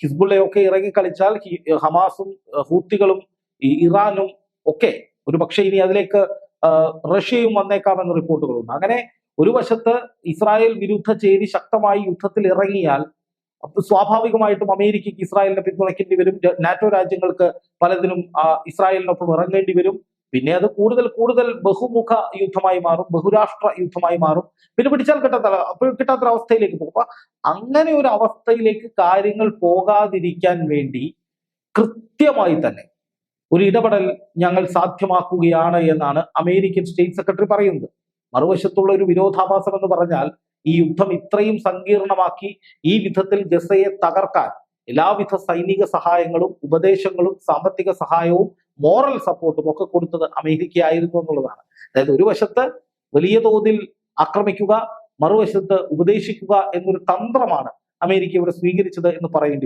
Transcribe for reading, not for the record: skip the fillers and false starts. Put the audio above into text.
ഹിസ്ബുള്ളയൊക്കെ ഇറങ്ങിക്കളിച്ചാൽ ഹമാസും ഹൂത്തികളും ഇറാനും ഒക്കെ ഒരു പക്ഷേ ഇനി അതിലേക്ക് റഷ്യയും വന്നേക്കാമെന്ന് റിപ്പോർട്ടുകളുണ്ട്. അങ്ങനെ ഒരു വശത്ത് ഇസ്രായേൽ വിരുദ്ധ ചേരി ശക്തമായി യുദ്ധത്തിൽ ഇറങ്ങിയാൽ സ്വാഭാവികമായിട്ടും അമേരിക്കയ്ക്ക് ഇസ്രായേലിനെ പിന്തുണയ്ക്കേണ്ടി വരും. നാറ്റോ രാജ്യങ്ങൾക്ക് പലതിനും ഇസ്രായേലിനൊപ്പം ഇറങ്ങേണ്ടി വരും. പിന്നെ അത് കൂടുതൽ കൂടുതൽ ബഹുമുഖ യുദ്ധമായി മാറും, ബഹുരാഷ്ട്ര യുദ്ധമായി മാറും. പിന്നെ പിടിച്ചാൽ കിട്ടാത്തൊരവസ്ഥയിലേക്ക് പോകും. അപ്പൊ അങ്ങനെ ഒരു അവസ്ഥയിലേക്ക് കാര്യങ്ങൾ പോകാതിരിക്കാൻ വേണ്ടി കൃത്യമായി തന്നെ ഒരു ഇടപെടൽ ഞങ്ങൾ സാധ്യമാക്കുകയാണ് എന്നാണ് അമേരിക്കൻ സ്റ്റേറ്റ് സെക്രട്ടറി പറയുന്നത്. മറുവശത്തുള്ള ഒരു വിരോധാഭാസം എന്ന് പറഞ്ഞാൽ ഈ യുദ്ധം ഇത്രയും സങ്കീർണമാക്കി ഈ വിധത്തിൽ ഗസയെ തകർക്കാൻ എല്ലാവിധ സൈനിക സഹായങ്ങളും ഉപദേശങ്ങളും സാമ്പത്തിക സഹായവും മോറൽ സപ്പോർട്ടും ഒക്കെ കൊടുത്തത് അമേരിക്കയായിരുന്നു എന്നുള്ളതാണ്. അതായത് ഒരു വശത്ത് വലിയ തോതിൽ ആക്രമിക്കുക, മറുവശത്ത് ഉപദേശിക്കുക എന്നൊരു തന്ത്രമാണ് അമേരിക്ക ഇവിടെ സ്വീകരിച്ചത് എന്ന് പറയേണ്ടി വരും.